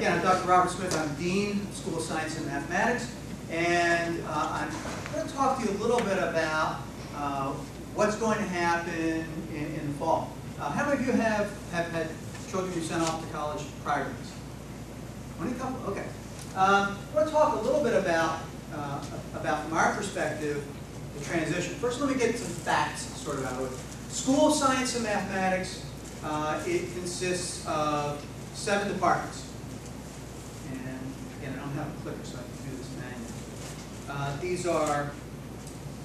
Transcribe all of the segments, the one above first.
Again, I'm Dr. Robert Smith. I'm Dean of School of Science and Mathematics. And I'm going to talk to you a little bit about what's going to happen in the fall. How many of you have had children you sent off to college prior to this? Only a couple? Okay. I'm going to talk a little bit about from our perspective, the transition. First, let me get some facts sort of out of it. School of Science and Mathematics, it consists of 7 departments. And again, I don't have a clicker, so I can do this manually. These are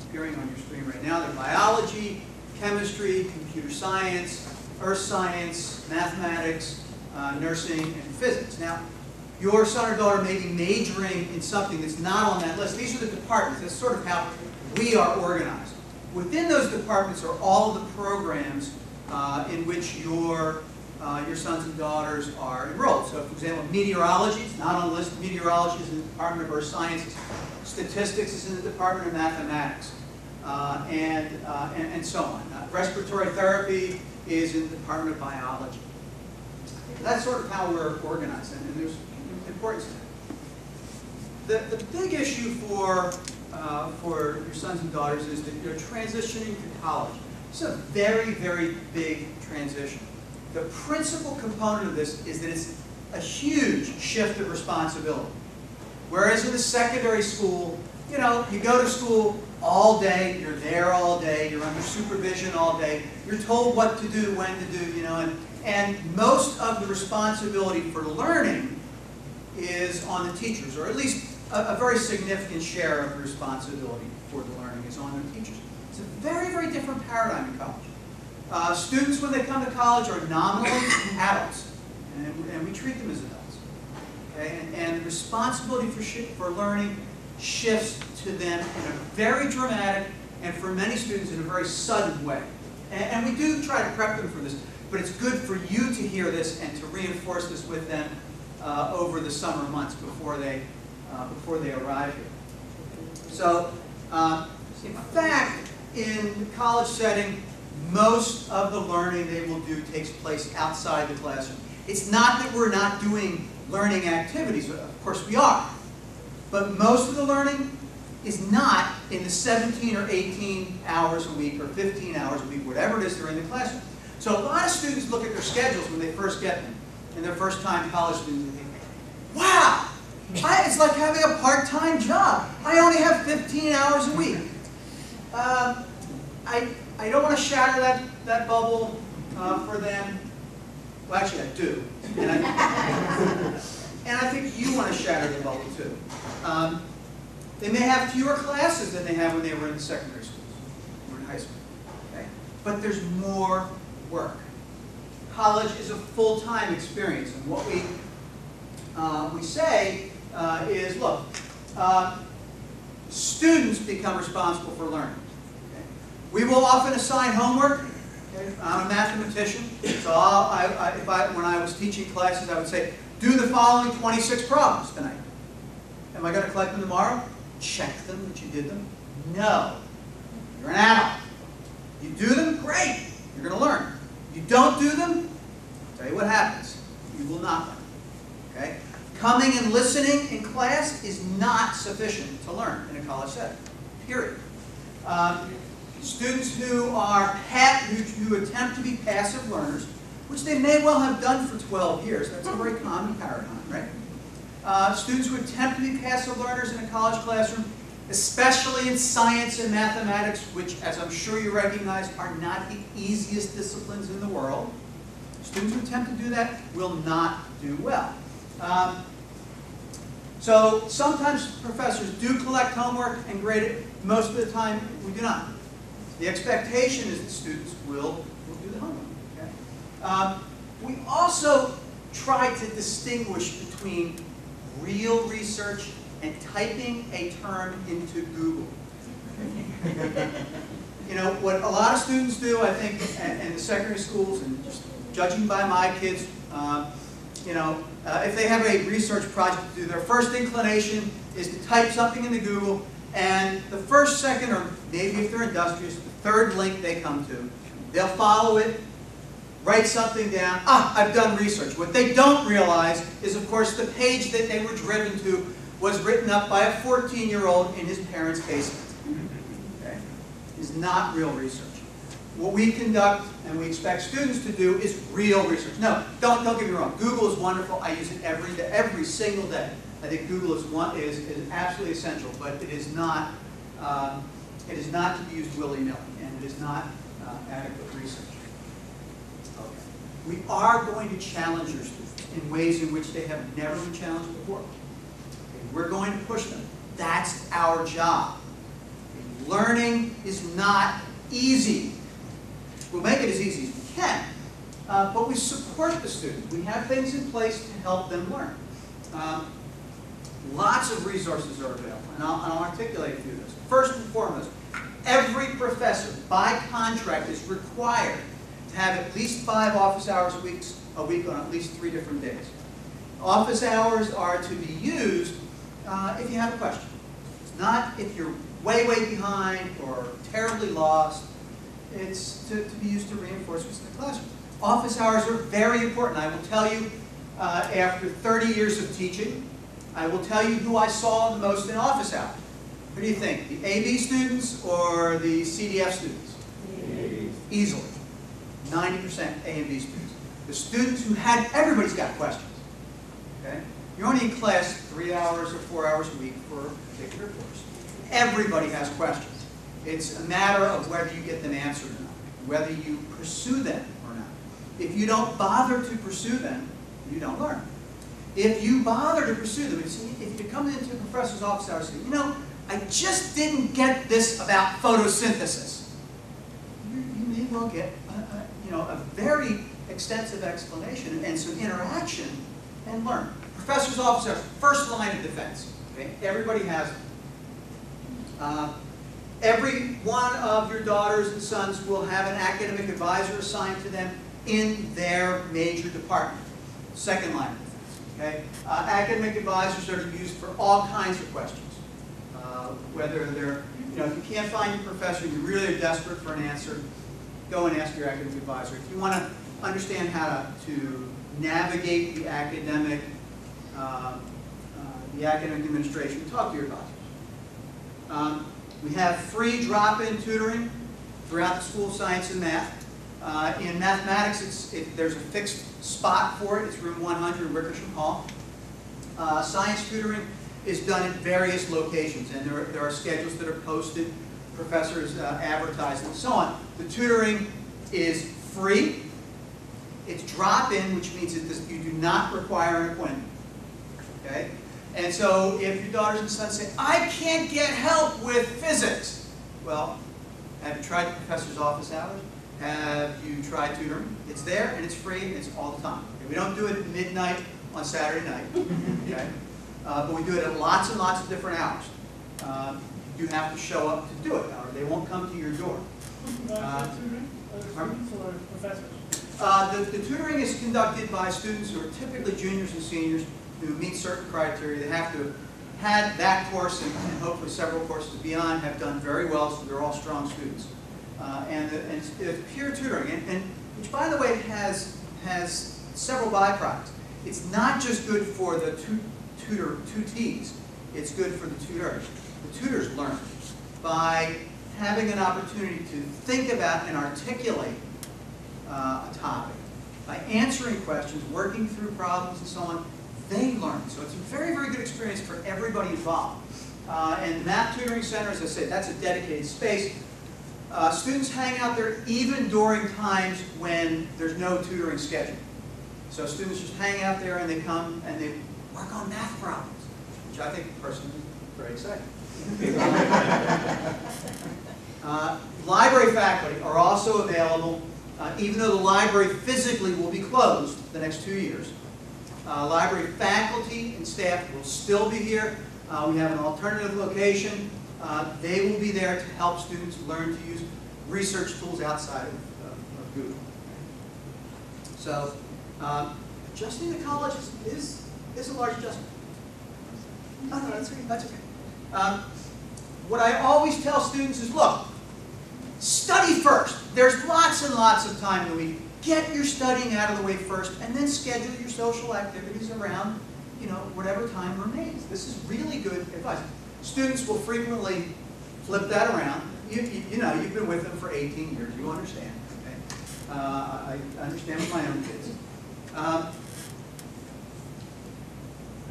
appearing on your screen right now. They're biology, chemistry, computer science, earth science, mathematics, nursing, and physics. Now, your son or daughter may be majoring in something that's not on that list. These are the departments. That's sort of how we are organized. Within those departments are all of the programs in which your sons and daughters are enrolled. So, for example, meteorology is not on the list. Meteorology is in the Department of Earth Sciences. Statistics is in the Department of Mathematics, and so on. Respiratory therapy is in the Department of Biology. That's sort of how we're organized, and there's importance to that. The big issue for your sons and daughters is that you're transitioning to college. It's a very, very big transition. The principal component of this is that it's a huge shift of responsibility. Whereas in the secondary school, you know, you go to school all day, you're there all day, you're under supervision all day, you're told what to do, when to do, you know, and most of the responsibility for learning is on the teachers, or at least a very significant share of the responsibility for the learning is on the teachers. It's a very, very different paradigm in college. Students, when they come to college, are nominally adults, and we treat them as adults. Okay? And the responsibility for learning shifts to them in a very dramatic, and for many students, in a very sudden way. And we do try to prep them for this, but it's good for you to hear this and to reinforce this with them over the summer months before they arrive here. So, in fact, in the college setting, most of the learning they will do takes place outside the classroom. It's not that we're not doing learning activities. Of course we are. But most of the learning is not in the 17 or 18 hours a week or 15 hours a week, whatever it is they're in the classroom. So a lot of students look at their schedules when they first get them, and they're first-time college students, and think, wow, it's like having a part-time job. I only have 15 hours a week. I don't want to shatter that bubble for them. Well, actually, I do. And I think you want to shatter the bubble, too. They may have fewer classes than they had when they were in the secondary schools or in high school. Okay? But there's more work. College is a full-time experience. And what we say is, look, students become responsible for learning. Okay? We will often assign homework. Okay? I'm a mathematician, so when I was teaching classes, I would say, do the following 26 problems tonight. Am I going to collect them tomorrow? Check them that you did them? No. You're an adult. You do them? Great. You're going to learn. You don't do them? I'll tell you what happens. You will not learn. Okay? Coming and listening in class is not sufficient to learn in a college setting. Period. Students who attempt to be passive learners, which they may well have done for 12 years. That's a very common paradigm, right? Students who attempt to be passive learners in a college classroom, especially in science and mathematics, which, as I'm sure you recognize, are not the easiest disciplines in the world. Students who attempt to do that will not do well. So sometimes professors do collect homework and grade it. Most of the time, we do not. The expectation is that students will do the homework. Okay? We also try to distinguish between real research and typing a term into Google. You know, what a lot of students do, I think, in the secondary schools, and just judging by my kids, you know, if they have a research project to do, their first inclination is to type something into Google, and the first, second, or maybe if they're industrious, the third link they come to, they'll follow it write something down, I've done research. What they don't realize is, of course, the page that they were driven to was written up by a 14-year-old in his parents' basement. Okay? It's not real research. What we conduct and we expect students to do is real research. No, don't get me wrong. Google is wonderful. I use it every single day. I think Google is absolutely essential, but it is not to be used willy-nilly, and it is not adequate research. Okay. We are going to challenge your students in ways in which they have never been challenged before. Okay. We're going to push them. That's our job. Okay. Learning is not easy. We'll make it as easy as we can, but we support the students. We have things in place to help them learn. Lots of resources are available, and I'll articulate a few of those. First and foremost, every professor, by contract, is required to have at least 5 office hours a week on at least 3 different days. Office hours are to be used if you have a question. It's not if you're way behind or terribly lost. It's to be used to reinforce what's in the classroom. Office hours are very important. I will tell you, after 30 years of teaching, I will tell you who I saw the most in office hours. Who do you think? The AB students or the CDF students? A. Easily. 90% A and B students. The students who had, everybody's got questions. Okay? You're only in class 3 hours or 4 hours a week for a particular course. Everybody has questions. It's a matter of whether you get them answered or not, whether you pursue them or not. If you don't bother to pursue them, you don't learn. If you bother to pursue them, if you come into a professor's office hours and say, you know, I just didn't get this about photosynthesis, you may well get a very extensive explanation and some interaction and learn. Professor's office hours, first line of defense. Okay? Everybody has it. Every one of your daughters and sons will have an academic advisor assigned to them in their major department. Second line of defense. Okay? Academic advisors are used for all kinds of questions. Whether they're, if you can't find your professor, you're really desperate for an answer, go and ask your academic advisor. If you want to understand how to navigate the academic administration, talk to your advisors. We have free drop-in tutoring throughout the School of Science and Math. In mathematics, there's a fixed spot for it. It's room 100 in Wickersham Hall. Science tutoring is done at various locations, and there are schedules that are posted, professors advertise, and so on. The tutoring is free. It's drop-in, which means that you do not require an appointment. Okay? And so if your daughters and sons say, I can't get help with physics, well, have you tried the professor's office hours? Have you tried tutoring? It's there, and it's free, and it's all the time. Okay? We don't do it at midnight on Saturday night. Okay? But we do it at lots and lots of different hours. You have to show up to do it, or they won't come to your door. Tutoring? Students or professors? The tutoring is conducted by students who are typically juniors and seniors who meet certain criteria. They have to have had that course and hopefully several courses beyond, have done very well, so they're all strong students. And it's peer tutoring, and which, by the way, has several byproducts. It's not just good for the tutees, it's good for the tutors. The tutors learn by having an opportunity to think about and articulate a topic. By answering questions, working through problems and so on, they learn. So it's a very, very good experience for everybody involved. And the Math Tutoring Center, as I said, that's a dedicated space. Students hang out there even during times when there's no tutoring schedule. So students just hang out there and they come and they work on math problems, which I think personally is very exciting. Library faculty are also available, even though the library physically will be closed the next 2 years. Library faculty and staff will still be here. We have an alternative location. They will be there to help students learn to use research tools outside of Google. So, adjusting the college is a large adjustment. No, that's okay. What I always tell students is, look, study first. There's lots and lots of time in the week. Get your studying out of the way first, and then schedule your social activities around, whatever time remains. This is really good advice. Students will frequently flip that around. You've been with them for 18 years. You understand. Okay? I understand with my own kids.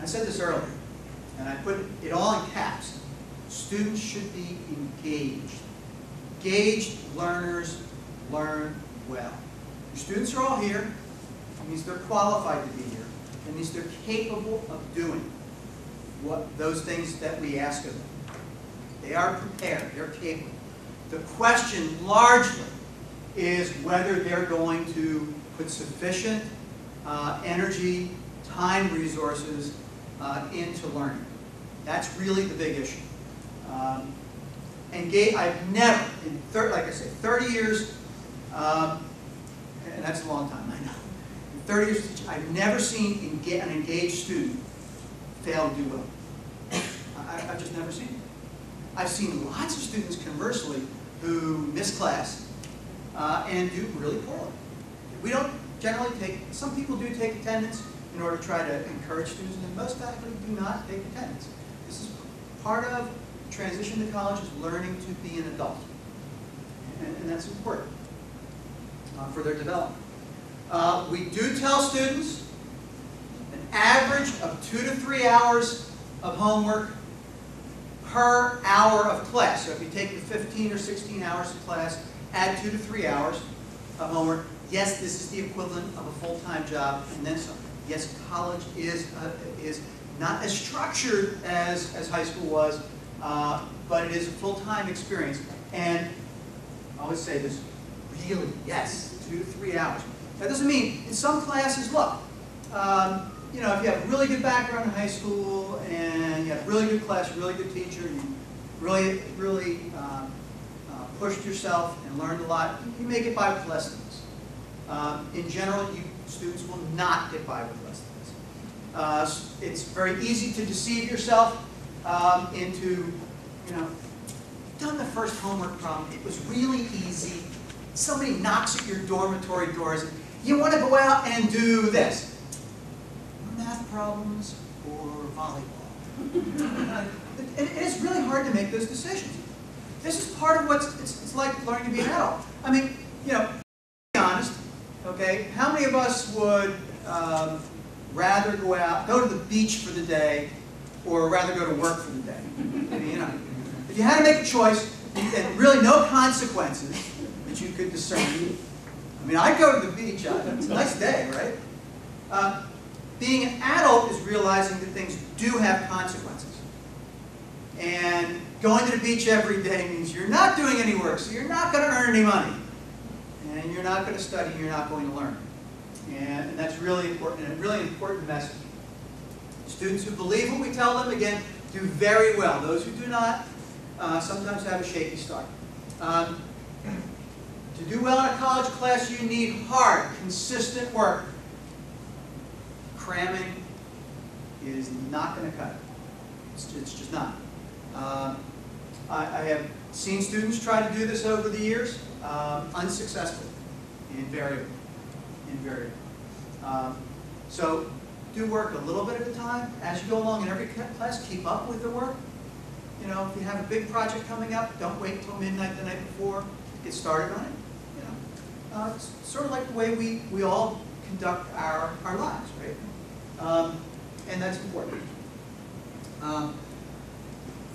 I said this earlier, and I put it all in caps. Students should be engaged. Engaged learners learn well. Your students are all here. It means they're qualified to be here. It means they're capable of doing those things that we ask of them. They are prepared. They're capable. The question largely is whether they're going to put sufficient energy, time, resources into learning. That's really the big issue. I've never, like I say, 30 years, and that's a long time, I know. In 30 years, I've never seen an engaged student fail to do well. I've just never seen it. I've seen lots of students, conversely, who miss class and do really poorly. We don't generally some people do take attendance in order to try to encourage students, and most faculty do not take attendance. This is part of transition to college, is learning to be an adult. And that's important for their development. We do tell students an average of 2 to 3 hours of homework per hour of class. So if you take the 15 or 16 hours of class, add 2 to 3 hours of homework. Yes, this is the equivalent of a full-time job, and then some. Yes, college is not as structured as high school was, but it is a full-time experience. And I always say this, really, yes, 2 to 3 hours. That doesn't mean, in some classes, look, if you have a really good background in high school, and you have a really good class, really good teacher, you really pushed yourself and learned a lot, you may get by with less than this. In general, students will not get by with less than this. It's very easy to deceive yourself into, done the first homework problem, it was really easy. Somebody knocks at your dormitory doors, and you want to go out and do this. Math problems or volleyball. It is really hard to make those decisions. This is part of what it's like learning to be an adult. I mean, to be honest, okay, how many of us would rather go to the beach for the day, or rather go to work for the day? I mean, if you had to make a choice, and really no consequences that you could discern. I mean, I'd go to the beach. It's a nice day, right? Being an adult is realizing that things do have consequences. And going to the beach every day means you're not doing any work, so you're not going to earn any money. And you're not going to study, and you're not going to learn. And that's really important, and a really important message. Students who believe what we tell them, again, do very well. Those who do not sometimes have a shaky start. To do well in a college class, you need hard, consistent work. Cramming is not going to cut it. It's just not. I have seen students try to do this over the years, unsuccessfully, invariably. So do work a little bit at a time. As you go along in every class, keep up with the work. If you have a big project coming up, don't wait until midnight the night before. Get started on it. It's sort of like the way we all conduct our lives, right? And that's important.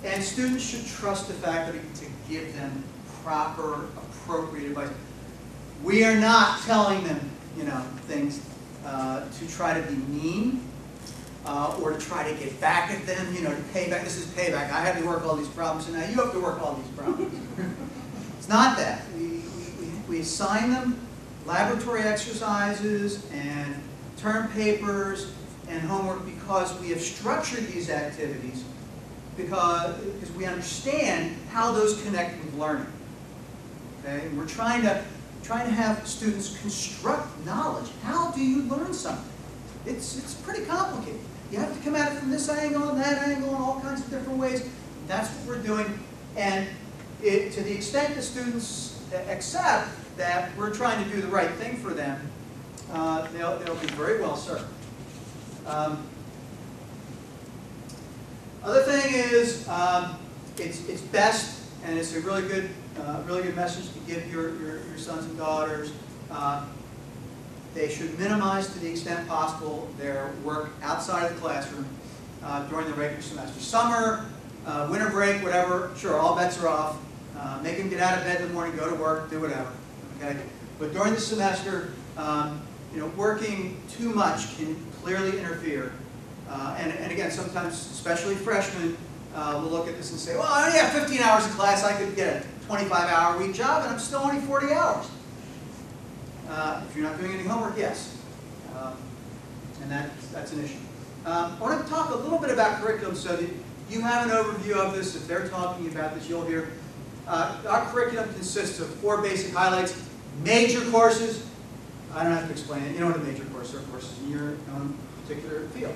And students should trust the faculty to give them proper, appropriate advice. We are not telling them, things to try to be mean or to try to get back at them, to pay back. This is payback. I had to work all these problems, and now you have to work all these problems. It's not that. We assign them laboratory exercises and term papers and homework because we have structured these activities because we understand how those connect with learning. Okay? And we're trying to have students construct knowledge. How do you learn something? It's pretty complicated. You have to come at it from this angle and that angle and all kinds of different ways. That's what we're doing. And to the extent that students accept that we're trying to do the right thing for them, they'll be very well served. Other thing is, it's best, and it's a really good message to give your sons and daughters. They should minimize, to the extent possible, their work outside of the classroom during the regular semester. Summer, winter break, whatever, sure, all bets are off. Make them get out of bed in the morning, go to work, do whatever. Okay? But during the semester, working too much can clearly interfere. And again, sometimes, especially freshmen, will look at this and say, well, I only have 15 hours in class, I could get a 25-hour-a-week job, and I'm still only 40 hours. If you're not doing any homework, yes. And that's an issue. I want to talk a little bit about curriculum so that you have an overview of this. If they're talking about this, you'll hear. Our curriculum consists of 4 basic highlights. Major courses. I don't have to explain it. You know what a major course are, courses in your own particular field.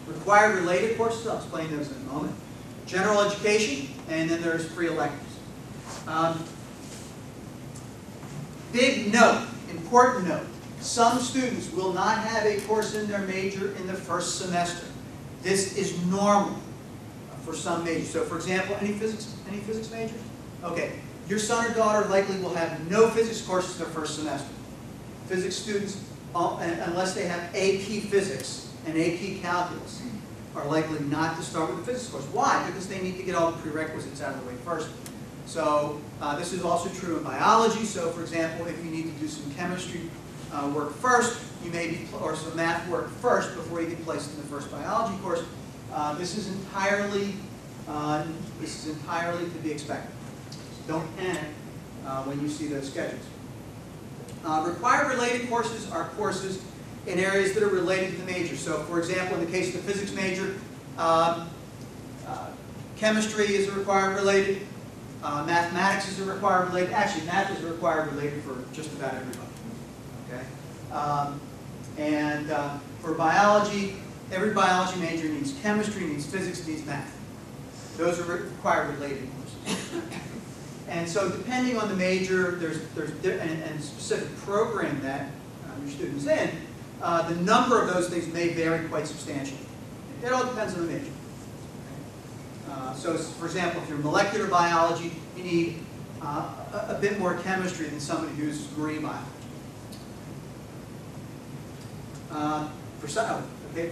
Required related courses, I'll explain those in a moment. General education, and then there's free electives. Big note, important note, some students will not have a course in their major in the first semester. This is normal for some majors. So for example, any physics majors? Okay, your son or daughter likely will have no physics courses in their first semester. Physics students, unless they have AP Physics and AP Calculus, are likely not to start with a physics course. Why? Because they need to get all the prerequisites out of the way first. So this is also true in biology. So for example, if you need to do some chemistry work first, you may be, or some math work first before you get placed in the first biology course. This is entirely to be expected. Don't panic when you see those schedules. Required related courses are courses in areas that are related to the major. So for example, in the case of the physics major, chemistry is a required related, mathematics is a required related. Actually, math is a required related for just about everybody. Okay? For biology, every biology major needs chemistry, needs physics, needs math. Those are required related courses. And so depending on the major, and specific program that your student's in, the number of those things may vary quite substantially. It all depends on the major. So for example, if you're molecular biology, you need a bit more chemistry than somebody who's marine biology. For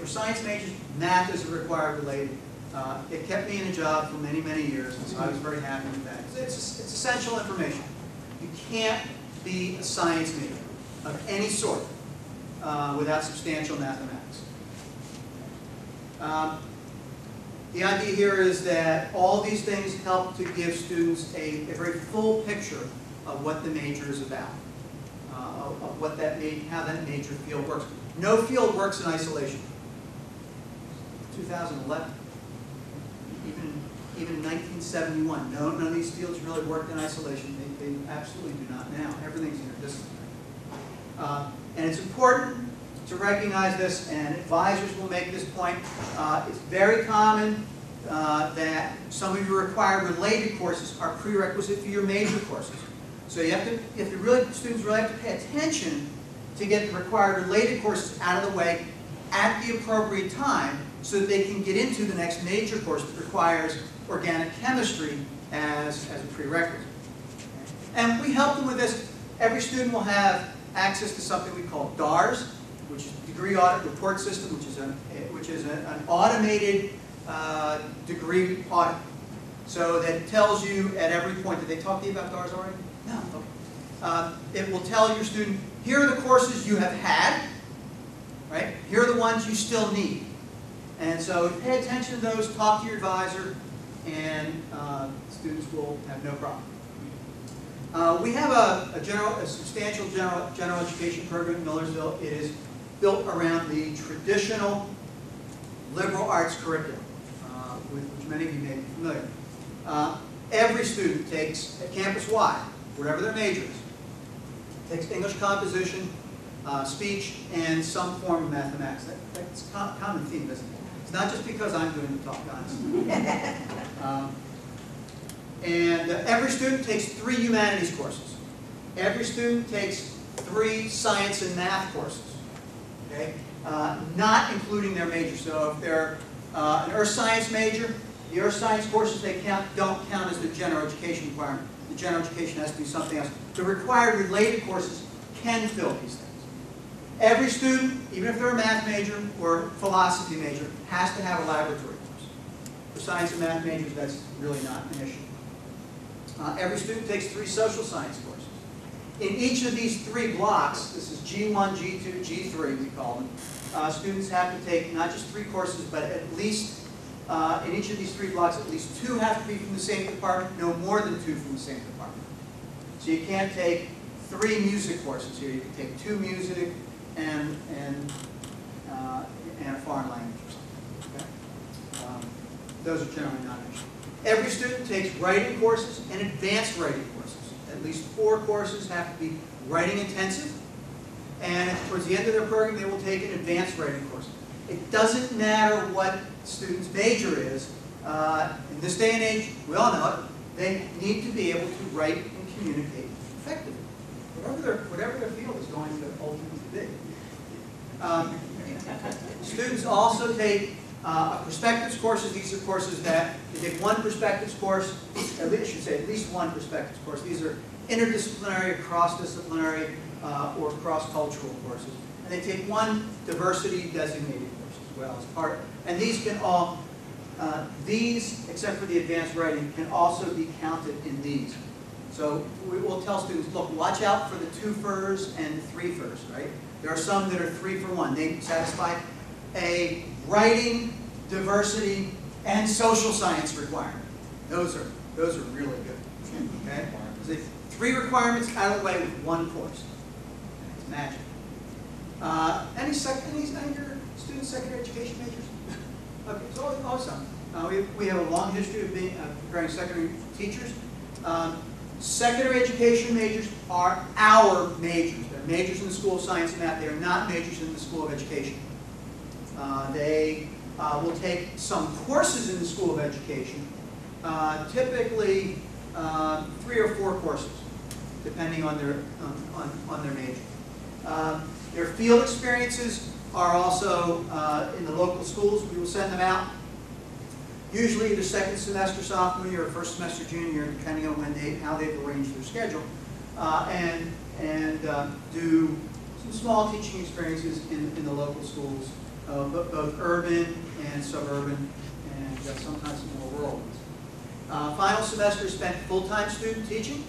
science majors, math is a required related. It kept me in a job for many, many years, and so I was very happy with that. It's essential information. You can't be a science major of any sort without substantial mathematics. The idea here is that all these things help to give students a very full picture of what the major is about, of what how that major field works. No field works in isolation. 2011. Even in 1971, none of these fields really worked in isolation. They absolutely do not now. Everything's interdisciplinary. And it's important to recognize this, and advisors will make this point. It's very common that some of your required related courses are prerequisite for your major courses. So you have to, students really have to pay attention to get the required related courses out of the way at the appropriate time so that they can get into the next major course that requires organic chemistry as a prerequisite. And we help them with this. Every student will have access to something we call DARS, which is Degree Audit Report System, which is an automated degree audit. So that tells you at every point. Did they talk to you about DARS already? No. Okay. It will tell your student, here are the courses you have had, right? Here are the ones you still need. And so pay attention to those, talk to your advisor, and students will have no problem. We have a substantial general education program in Millersville. It is built around the traditional liberal arts curriculum, with which many of you may be familiar. Every student takes, campus-wide, whatever their major is, takes English composition, speech, and some form of mathematics. That's a common theme, isn't it? It's not just because I'm doing the talk, honestly. And every student takes 3 humanities courses. Every student takes 3 science and math courses, okay? Not including their major. So if they're an earth science major, the earth science courses don't count as the general education requirement. The general education has to be something else. The required related courses can fill these things. Every student, even if they're a math major or philosophy major, has to have a laboratory course. For science and math majors, that's really not an issue. Every student takes 3 social science courses. In each of these 3 blocks, this is G1, G2, G3, we call them, students have to take not just 3 courses, but at least, in each of these 3 blocks, at least 2 have to be from the same department, no more than 2 from the same department. So you can't take 3 music courses here. You can take 2 music and a foreign language or something. Okay? Those are generally not an issue. Every student takes writing courses and advanced writing courses. At least 4 courses have to be writing intensive, and towards the end of their program, they will take an advanced writing course. It doesn't matter what the student's major is. In this day and age, we all know it, they need to be able to write and communicate effectively, whatever their field is going to ultimately be. Students also take perspectives courses. These are courses that they take 1 perspectives course, at least 1 perspectives course. These are interdisciplinary, cross-disciplinary, or cross-cultural courses. And they take 1 diversity designated course as well as part. And these can all, these, except for the advanced writing, can also be counted in these. So we will tell students, look, watch out for the 2-fers and 3-fers, right? There are some that are 3 for 1. They satisfy a writing, diversity, and social science requirement. Those are really good. Okay? So 3 requirements out of the way with 1 course. It's magic. Any of your students secondary education majors? Okay, so awesome. We have a long history of preparing secondary teachers. Secondary education majors are our majors. They're majors in the School of Science and Math. They are not majors in the School of Education. They will take some courses in the School of Education, typically 3 or 4 courses, depending on their major. Their field experiences are also in the local schools. We will send them out, usually the 2nd semester sophomore year or 1st semester junior year, depending on how they've arranged their schedule, and do some small teaching experiences in the local schools, both urban and suburban, and sometimes some more rural ones. Final semester is spent full-time student teaching.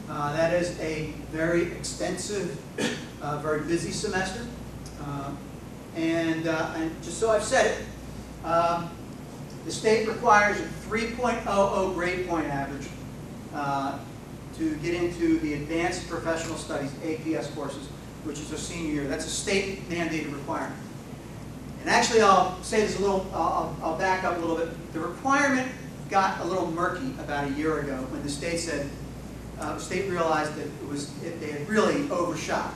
That is a very extensive, very busy semester. And just so I've said it, the state requires a 3.00 grade point average to get into the Advanced Professional Studies, APS courses, which is a senior year. That's a state mandated requirement. And actually, I'll say this a little, I'll back up a little bit. The requirement got a little murky about a year ago when the state said, the state realized that they had really overshot.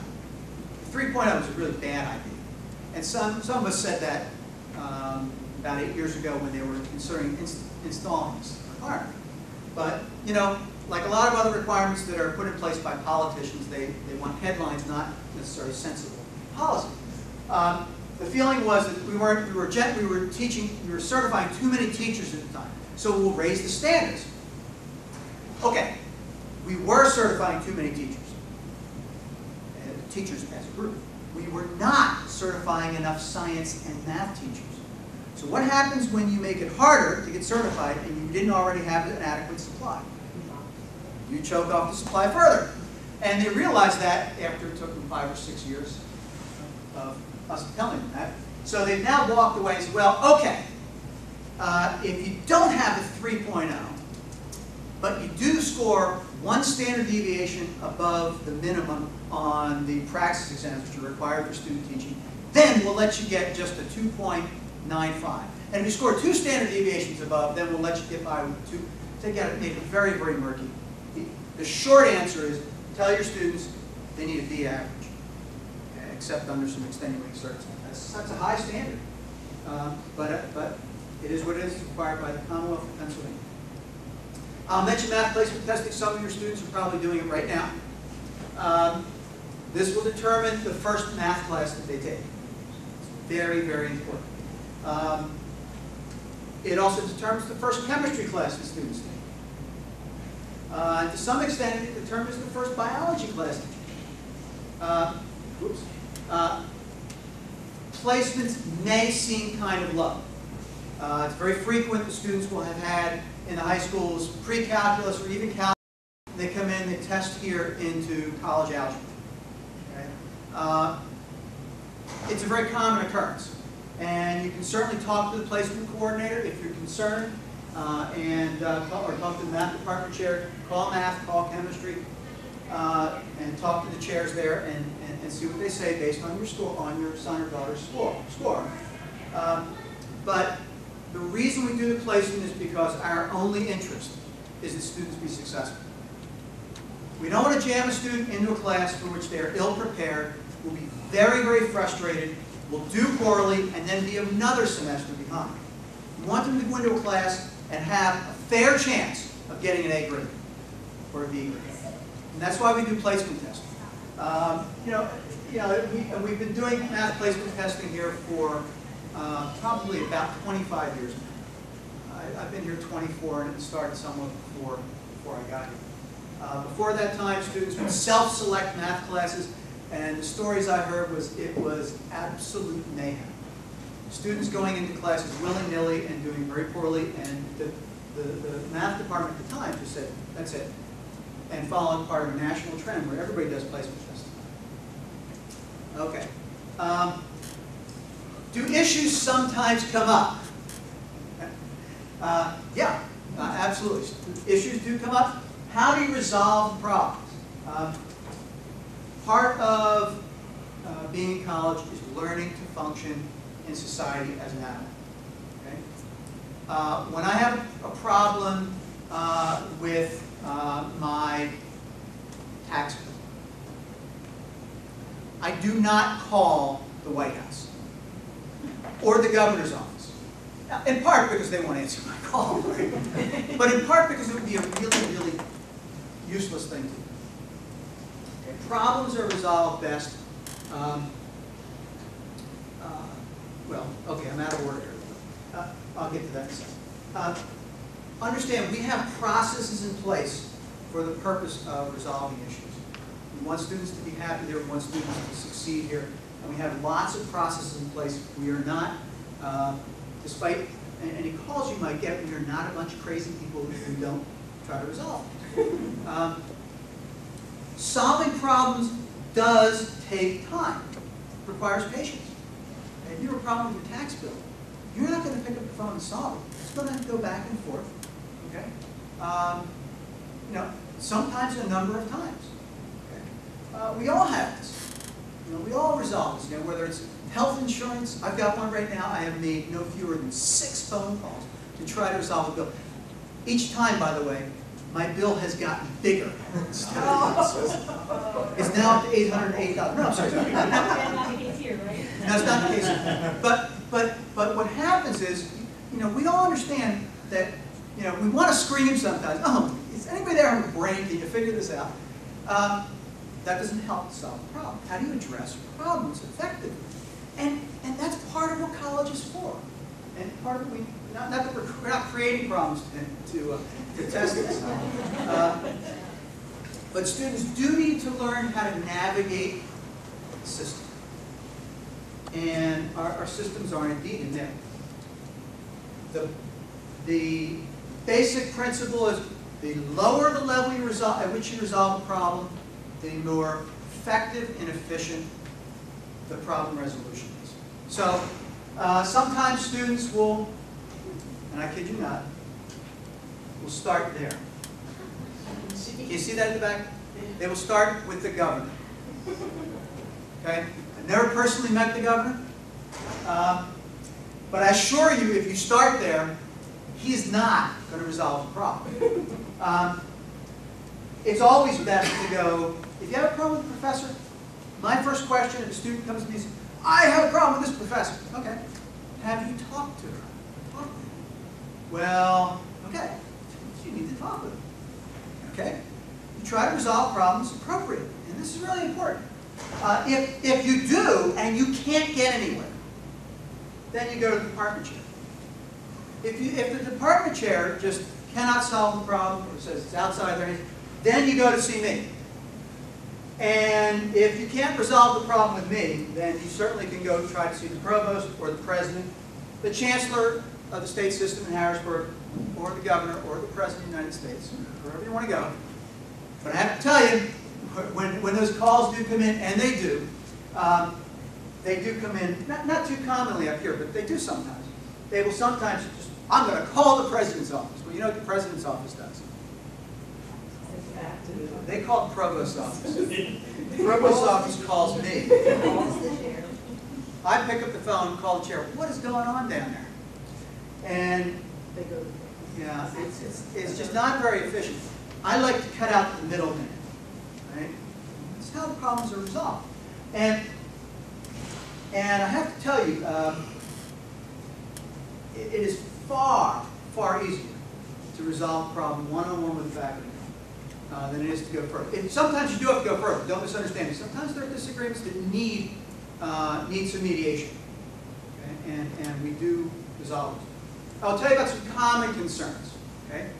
3.0 was a really bad idea. And some of us said that about 8 years ago when they were considering installing this requirement. But, you know, like a lot of other requirements that are put in place by politicians, they want headlines, not necessarily sensible policy. The feeling was that we were certifying too many teachers at the time, so we'll raise the standards. Okay, we were certifying too many teachers as a group. We were not certifying enough science and math teachers. So what happens when you make it harder to get certified and you didn't already have an adequate supply? You choke off the supply further. And they realized that after it took them 5 or 6 years of us telling them that. So they've now walked away and said, well, okay, if you don't have a 3.0, but you do score 1 standard deviation above the minimum on the praxis exams, which are required for student teaching, then we'll let you get just a 2.95. And if you score 2 standard deviations above, then we'll let you get by with 2. So again, it made it very, very murky. The short answer is, tell your students they need a B average, okay, except under some extenuating circumstances. That's a high standard, but it is what it is. It's required by the Commonwealth of Pennsylvania. I'll mention math placement testing. Some of your students are probably doing it right now. This will determine the first math class that they take. It's very, very important. It also determines the first chemistry class the students take. To some extent, it determines the first biology class. Placements may seem kind of low. It's very frequent the students will have had in the high schools pre-calculus or even calculus. They come in, they test here into college algebra. Okay? It's a very common occurrence. And you can certainly talk to the placement coordinator if you're concerned, or talk to the math department chair, call math, call chemistry, and talk to the chairs there and see what they say based on your score, on your son or daughter's score. But the reason we do the placement is because our only interest is that students be successful. We don't want to jam a student into a class for which they are ill-prepared, will be very, very frustrated, will do poorly, and then be another semester behind. We want them to go into a class and have a fair chance of getting an A grade or a B grade. And that's why we do placement testing. We've been doing math placement testing here for probably about 25 years now. I've been here 24, and it started somewhat before I got here. Before that time, students would self-select math classes, and the stories I heard it was absolute mayhem. Students going into classes willy-nilly and doing very poorly, and the math department at the time just said, that's it, and followed part of a national trend where everybody does placement testing. Okay. Do issues sometimes come up? Yeah, absolutely. Issues do come up. How do you resolve problems? Part of being in college is learning to function in society as an adult. Okay? When I have a problem with my tax bill, I do not call the White House or the governor's office. Now, in part because they won't answer my call, right? But in part because it would be a really, really useless thing to do. Okay? Problems are resolved best. Well, okay, I'm out of order here. I'll get to that in a second. Understand, we have processes in place for the purpose of resolving issues. We want students to be happy there, we want students to succeed here, and we have lots of processes in place. We are not, despite any calls you might get, we are not a bunch of crazy people who don't try to resolve it. Solving problems does take time. It requires patience. If you have a problem with your tax bill, you're not going to pick up the phone and solve it. It's going to have to go back and forth. Okay? Sometimes a number of times. Okay? We all have this. We all resolve this. Whether it's health insurance, I've got one right now. I have made no fewer than 6 phone calls to try to resolve a bill. Each time, by the way, my bill has gotten bigger. It's now up to $808. No, I'm sorry. That's not the case here, right? No, it's not the case. But what happens is, we all understand that, we want to scream sometimes. Oh, is anybody there with a brain? Can you figure this out? That doesn't help solve the problem. How do you address problems effectively? And that's part of what college is for. And part of not that we're not creating problems to test this. But students do need to learn how to navigate the system. And our systems are indeed in there. The basic principle is the lower the level at which you resolve a problem, the more effective and efficient the problem resolution is. So sometimes students will, and I kid you not, will start there. Can you see that in the back? They will start with the governor. Okay? I've never personally met the governor, but I assure you, if you start there, he's not going to resolve the problem. It's always best to go, if you have a problem with the professor, my first question if a student comes to me and says, I have a problem with this professor. Okay. Have you talked to her? Talk to her. Well, okay. You need to talk with her. Okay? You try to resolve problems appropriately. And this is really important. If you do and you can't get anywhere, then you go to the department chair. If the department chair just cannot solve the problem or says it's outside their hands, then you go to see me. And if you can't resolve the problem with me, then you certainly can go try to see the provost or the president, the chancellor of the state system in Harrisburg, or the governor, or the president of the United States, wherever you want to go. But I have to tell you, when those calls do come in, and they do come in, not too commonly up here, but they do sometimes. They will sometimes just, I'm going to call the president's office. Well, you know what the president's office does? They call the provost's office. The provost's office calls me. I pick up the phone and call the chair. What is going on down there? And yeah, it's just not very efficient. I like to cut out the middleman. Right? That's how the problems are resolved. And I have to tell you, it is far, far easier to resolve a problem one-on-one with the faculty than it is to go further. And sometimes you do have to go further. Don't misunderstand me. Sometimes there are disagreements that need some mediation, okay? And we do resolve them. I'll tell you about some common concerns. Okay?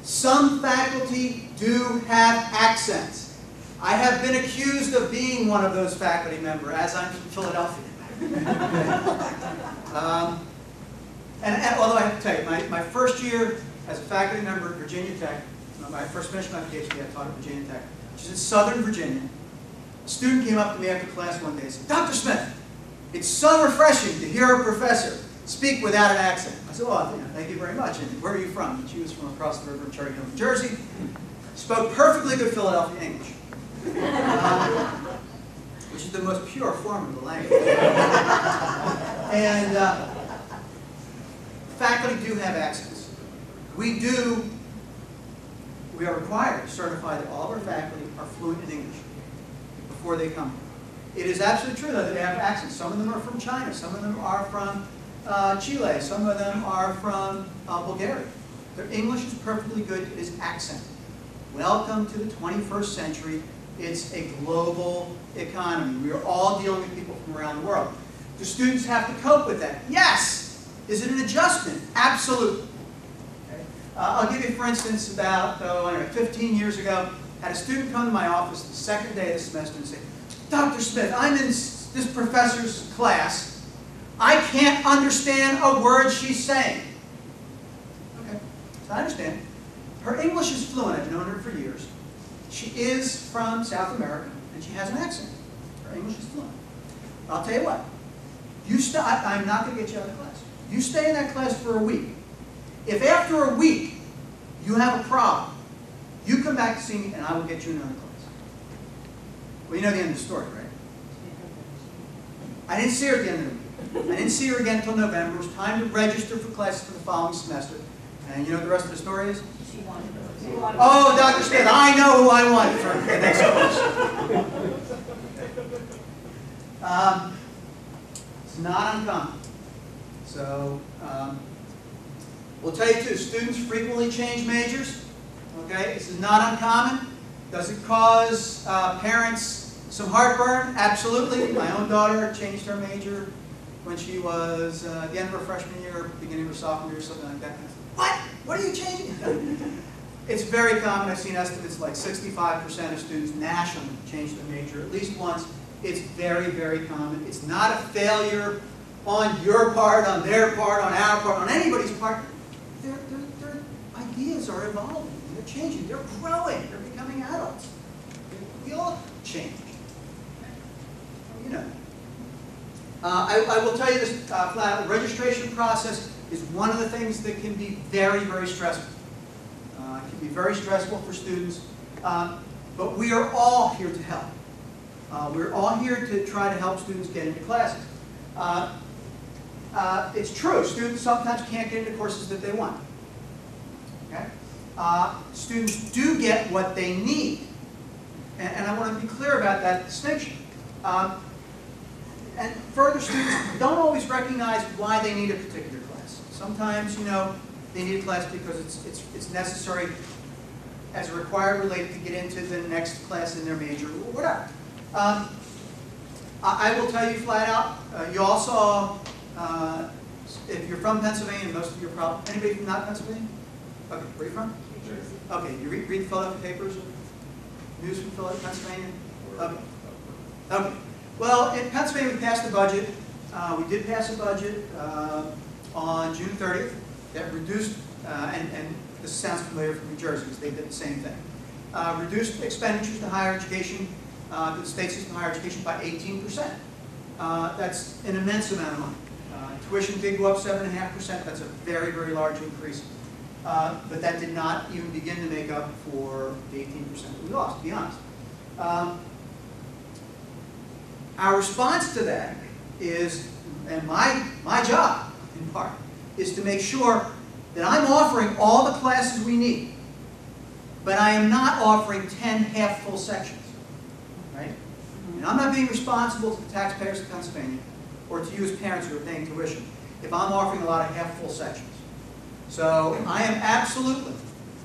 Some faculty do have accents. I have been accused of being one of those faculty members, as I'm from Philadelphia. And although I have to tell you, my first year as a faculty member at Virginia Tech, my first finished my PhD, I taught at Virginia Tech, which is in Southern Virginia. A student came up to me after class one day and said, "Dr. Smith, it's so refreshing to hear a professor speak without an accent." I said, "Well, thank you very much. And where are you from?" And she was from across the river in Cherry Hill, New Jersey. Spoke perfectly good Philadelphia English, which is the most pure form of the language. And faculty do have accents. We are required to certify that all of our faculty are fluent in English before they come. It is absolutely true, though, that they have accents. Some of them are from China. Some of them are from Chile. Some of them are from Bulgaria. Their English is perfectly good. It is accented. Welcome to the 21st century. It's a global economy. We are all dealing with people from around the world. Do students have to cope with that? Yes. Is it an adjustment? Absolutely. Okay. I'll give you, for instance, about 15 years ago, I had a student come to my office the second day of the semester and say, "Dr. Smith, I'm in this professor's class. I can't understand a word she's saying." Okay, so I understand. Her English is fluent. I've known her for years. She is from South America, and she has an accent. Her English is fluent. I'll tell you what. I'm not going to get you out of class. You stay in that class for a week. If after a week you have a problem, you come back to see me, and I will get you another class. Well, you know the end of the story, right? I didn't see her at the end of the week. I didn't see her again until November. It was time to register for classes for the following semester. And you know what the rest of the story is? She wanted to. Oh, Dr. Smith, I know who I want for the next course. It's not uncommon. So, we'll tell you too, students frequently change majors. Okay, this is not uncommon. Does it cause parents some heartburn? Absolutely. My own daughter changed her major when she was at the end of her freshman year, beginning of her sophomore year, something like that. What? What are you changing? It's very common. I've seen estimates like 65% of students nationally change their major at least once. It's very, very common. It's not a failure on your part, on their part, on our part, on anybody's part. Their ideas are evolving. They're changing. They're growing. They're becoming adults. We all change. You know. I will tell you this flat out. The registration process is one of the things that can be very, very stressful. It can be very stressful for students. But we are all here to help. We're all here to try to help students get into classes. It's true, students sometimes can't get into courses that they want. Okay? Students do get what they need. And I want to be clear about that distinction. And further, students don't always recognize why they need a particular class. Sometimes, you know, they need a class because it's necessary as a required related to get into the next class in their major or whatever. I will tell you flat out, you all saw, if you're from Pennsylvania, most of you are probably, anybody from not Pennsylvania? Okay, where are you from? Okay, you read the Philadelphia papers, news from Philadelphia, Pennsylvania? Okay. Okay. Well, in Pennsylvania, we passed the budget. We did pass a budget on June 30th that reduced, and this sounds familiar from New Jersey because they did the same thing, reduced expenditures to higher education, to the state system of higher education by 18%. That's an immense amount of money. Tuition did go up 7.5%. That's a very, very large increase. But that did not even begin to make up for the 18% that we lost, to be honest. Our response to that is, and my job, in part, is to make sure that I'm offering all the classes we need, but I am not offering 10 half-full sections, right? And I'm not being responsible to the taxpayers of Pennsylvania or to you as parents who are paying tuition if I'm offering a lot of half-full sections. So I am absolutely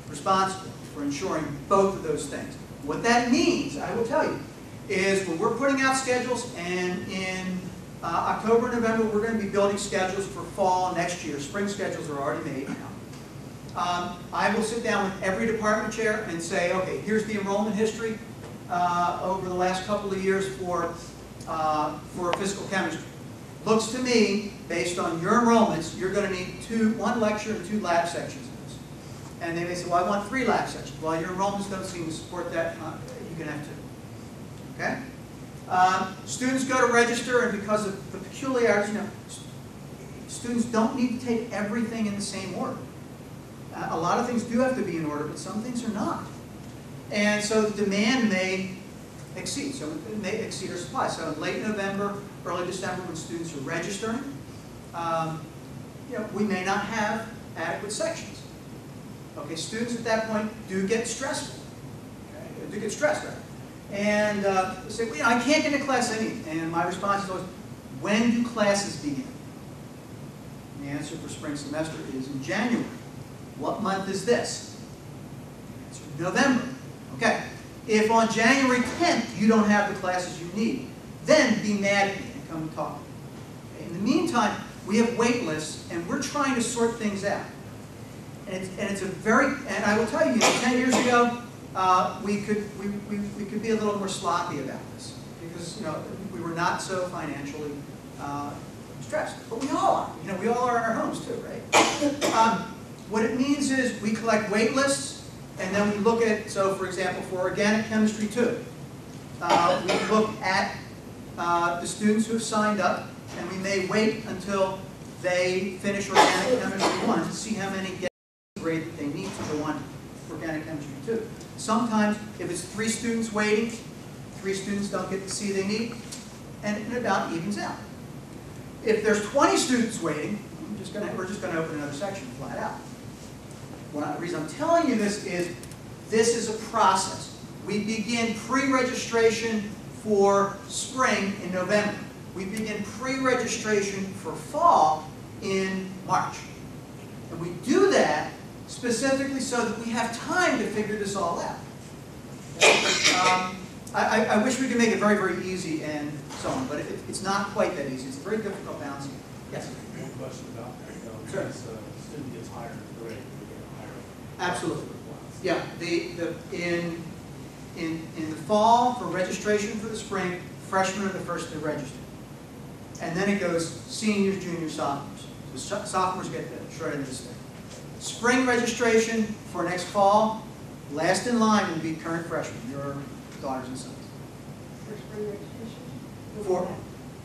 responsible for ensuring both of those things. What that means, I will tell you, is when we're putting out schedules, and in October and November we're going to be building schedules for fall next year. Spring schedules are already made now. I will sit down with every department chair and say, okay, here's the enrollment history over the last couple of years for physical chemistry. Looks to me, based on your enrollments, you're going to need one lecture and 2 lab sections in this. And they may say, well, I want 3 lab sections. Well, your enrollments don't seem to support that. You can have 2. Okay? Students go to register, and because of the peculiarities, students don't need to take everything in the same order. A lot of things do have to be in order, but some things are not. And so the demand may exceed. So it may exceed our supply. So in late November, early December, when students are registering, we may not have adequate sections. Okay, students at that point do get stressful. Okay? Do get stressed, right? And say, well, I can't get into class any. And my response is always, when do classes begin? And the answer for spring semester is in January. What month is this? Answer, November. Okay. If on January 10th you don't have the classes you need, then be mad at me and come and talk to me. Okay? In the meantime, we have wait lists, and we're trying to sort things out. And it's a very, and I will tell you, 10 years ago, we could be a little more sloppy about this because we were not so financially stressed, but we all are. We all are in our homes too, right? What it means is we collect wait lists, and then we look at, so for example, for organic chemistry 2, we look at the students who have signed up, and we may wait until they finish organic chemistry 1 to see how many get the grade that they need to go on for organic chemistry 2. Sometimes, if it's 3 students waiting, 3 students don't get the C they need, and it about evens out. If there's 20 students waiting, we're just going to open another section flat out. The reason I'm telling you this is a process. We begin pre-registration for spring in November. We begin pre-registration for fall in March. And we do that specifically so that we have time to figure this all out. I wish we could make it very, very easy and so on, but it's not quite that easy. It's a very difficult balancing. Yes? One question about that. Sure. As a student gets higher in grade, we get a higher. Absolutely. Yeah. In the fall, for registration for the spring, freshmen are the first to register. And then it goes seniors, juniors, sophomores. So sophomores get shredded into this thing. Spring registration for next fall, last in line will be current freshmen, your daughters and sons. For spring registration?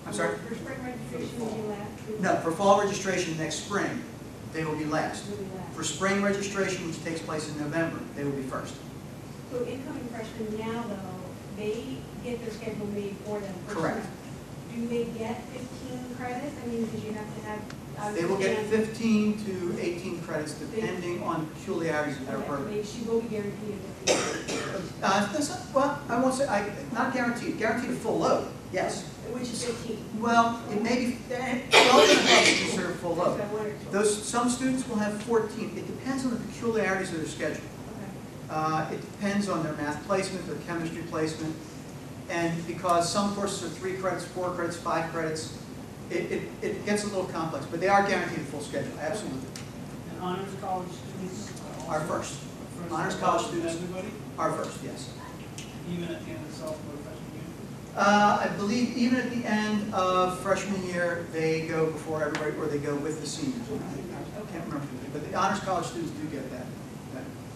I'm sorry? For spring registration, will be last? No, for fall registration next spring, they will be last. Will be last. For spring registration, which takes place in November, they will be first. So incoming freshmen now, though, they get their schedule made for them. Correct. Do they get 15 credits? I mean, because you have to have... They will get 15 to 18 credits depending on peculiarities of their program. She will be guaranteed a 15. Well, I won't say, not guaranteed. Guaranteed a full load, yes. Which is 15. Well, it may be, well, it's considered full load. Some students will have 14. It depends on the peculiarities of their schedule. Okay. It depends on their math placement, their chemistry placement. And because some courses are 3 credits, 4 credits, 5 credits, it gets a little complex, but they are guaranteed a full schedule, absolutely. And honors college students Are first. First Honors college students Everybody, are first, yes. even at the end of sophomore, freshman year? I believe even at the end of freshman year, they go before everybody, or they go with the seniors. I can't remember, but the honors college students do get that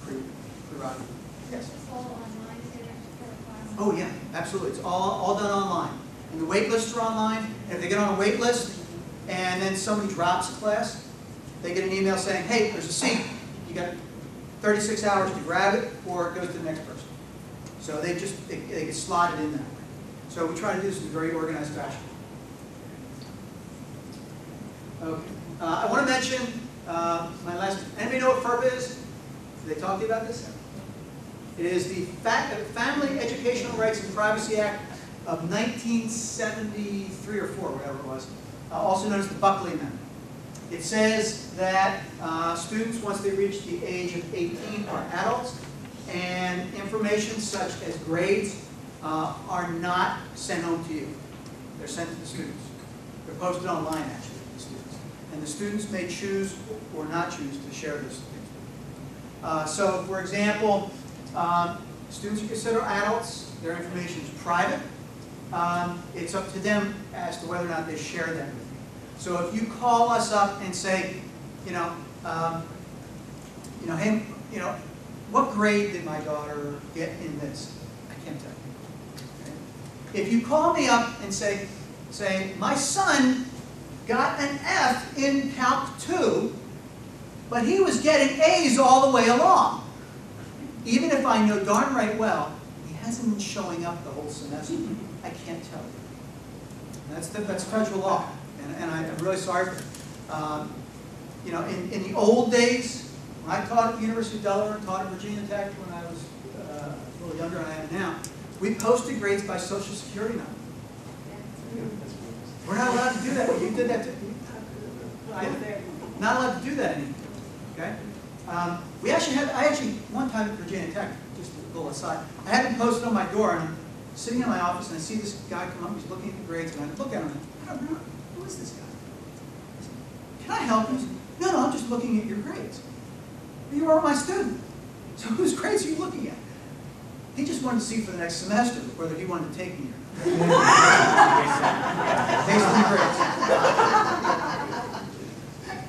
prerogative. Yes. It's all online, so you have to fill a file. Oh, yeah, absolutely. It's all done online. And the wait lists are online. And if they get on a wait list and then somebody drops a class, they get an email saying, hey, there's a seat. You got 36 hours to grab it, or it goes to the next person. So they get slotted in that way. So we try to do this in a very organized fashion. Okay. I want to mention my last. Anybody know what FERPA is? Did they talk to you about this? It is the Family Educational Rights and Privacy Act of 1973 or 4, whatever it was, also known as the Buckley Amendment. It says that students, once they reach the age of 18, are adults, and information such as grades are not sent home to you. They're sent to the students. They're posted online, actually, to the students. And the students may choose or not choose to share those things. So, for example, students are considered adults. Their information is private. It's up to them as to whether or not they share that with you. So if you call us up and say, hey, what grade did my daughter get in this? I can't tell you. Okay? If you call me up and say, my son got an F in Calc 2, but he was getting A's all the way along. Even if I know darn right well, he hasn't been showing up the whole semester. I can't tell you. That's federal law, and I'm really sorry for it. In the old days, when I taught at the University of Delaware, taught at Virginia Tech when I was a little younger than I am now, we posted grades by Social Security number. We're not allowed to do that. You did that too. Yeah. Not allowed to do that anymore. Okay. I actually one time at Virginia Tech, just a little aside, I had them posted on my door, and I'm sitting in my office, and I see this guy come up. He's looking at the grades, and I look at him, and I don't know, who is this guy? I said, can I help you? He said, no, I'm just looking at your grades. You are my student. So whose grades are you looking at? He just wanted to see for the next semester whether he wanted to take me or not. Based on the grades.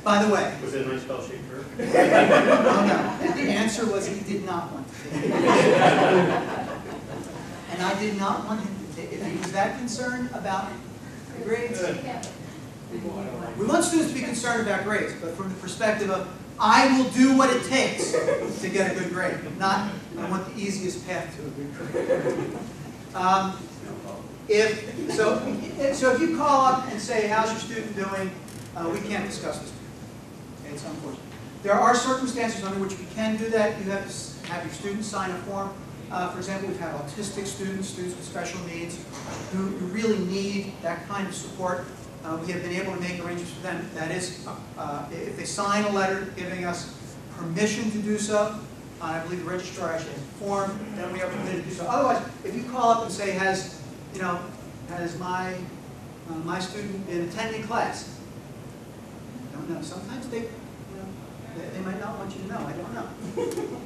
By the way. Was it a nice spell sheet for her? Oh, no. And the answer was he did not want to take me. And I did not want him to take it. If he was that concerned about the grades, we want students to be concerned about grades, but from the perspective of, I will do what it takes to get a good grade, not I want the easiest path to a good grade. So if you call up and say, how's your student doing, we can't discuss this. Okay, it's unfortunate. There are circumstances under which we can do that. You have to have your students sign a form. For example, we've had autistic students, students with special needs, who really need that kind of support. We have been able to make arrangements for them. That is, if they sign a letter giving us permission to do so, I believe the registrar actually has a form, then we are permitted to do so. Otherwise, if you call up and say, has my student been attending class? I don't know. Sometimes they might not want you to know. I don't know.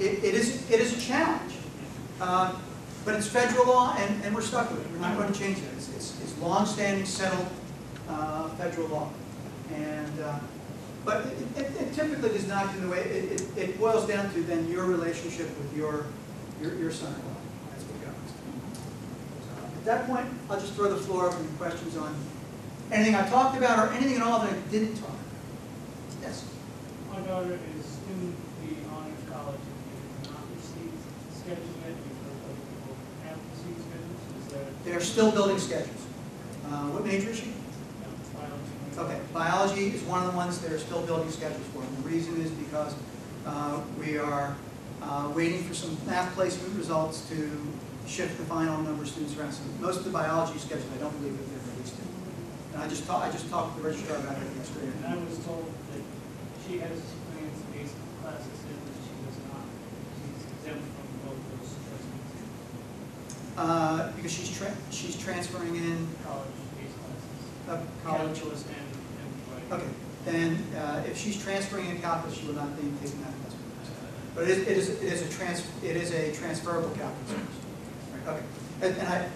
It is a challenge, but it's federal law, and we're stuck with it. We're not going to change it. It's long-standing, settled federal law, and but it typically does not do the way it boils down to then your relationship with your son-in-law. That's what governs. So at that point, I'll just throw the floor open to questions on anything I talked about or anything at all that I didn't talk about. Yes. My daughter is in the honors college and has not received schedules yet because other people have received schedules. Is there? They're still building schedules. What major is she? Biology. Okay, biology is one of the ones they're still building schedules for. And the reason is because we are waiting for some math placement results to shift the final number of students around. So most of the biology schedules, I don't believe that they're released yet. And I just talked to the registrar about it yesterday. And I was told that she has plans based on classes in that she does not. She's exempt from both those assessments. because she's transferring in College-based classes. college. Calculus and like. Okay, then if she's transferring in calculus, she will not be taking that class. But it is a transferable calculus course. Right, okay, and I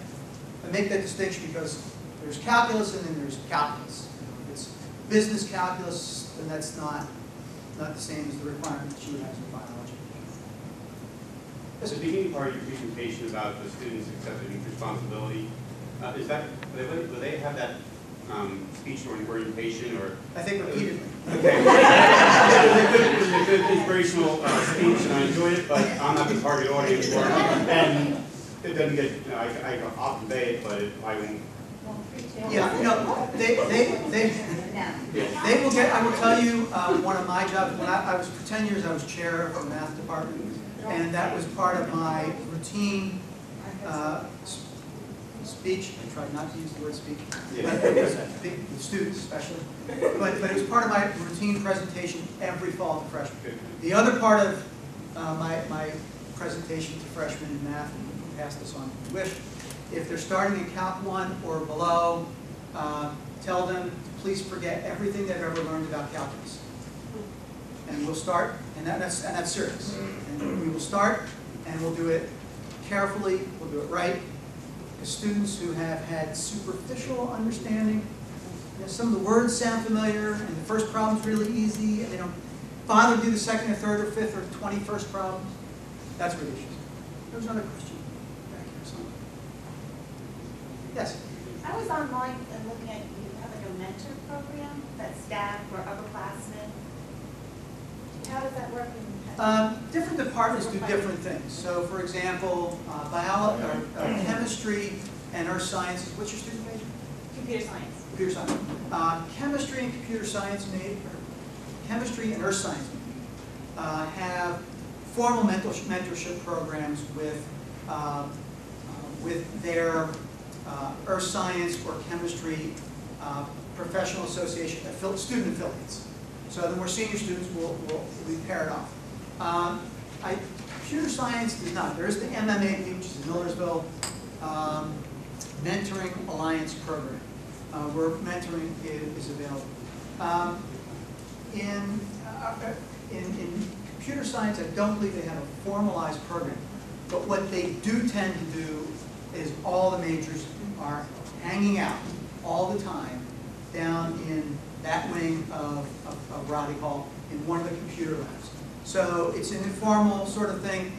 make that distinction because there's calculus and then there's calculus. If it's business calculus, then that's not the same as the requirement that she would have in biology. At the beginning part of your presentation about the students accepting responsibility, will they have that speech during orientation or? I think repeatedly. Okay. It was a good inspirational speech and I enjoyed it, but I'm not the target audience for it. And it doesn't get, I often say it, but I won't. Yeah, no, they will get, I will tell you, one of my jobs, when I was, for 10 years, I was chair of the math department, and that was part of my routine speech. I tried not to use the word speak, but it was with students especially. But it was part of my routine presentation every fall to freshmen. The other part of my presentation to freshmen in math, and we can pass this on if you wish, if they're starting in Calc 1 or below, tell them to please forget everything they've ever learned about calculus. And we'll start, and that's serious. And we will start, and we'll do it carefully, we'll do it right. Because students who have had superficial understanding, some of the words sound familiar, and the first problem's really easy, and they don't bother to do the second or third or fifth or 21st problems. That's where the issue is. There was another question back here somewhere. Yes? I was online and looking at, you have like a mentor program that's staff or upperclassmen. How does that work? Different departments do different things. So, for example, chemistry and earth sciences. What's your student major? Computer science. Computer science. Chemistry and computer science chemistry and earth science have formal mentorship programs with their earth science or chemistry professional association student affiliates. So the more senior students will be paired off. Computer science does not. There is the MMAP, which is the Millersville Mentoring Alliance program, where mentoring is available. In computer science, I don't believe they have a formalized program. But what they do tend to do is all the majors are hanging out all the time down in that wing of Roddy Hall in one of the computer labs. So it's an informal sort of thing.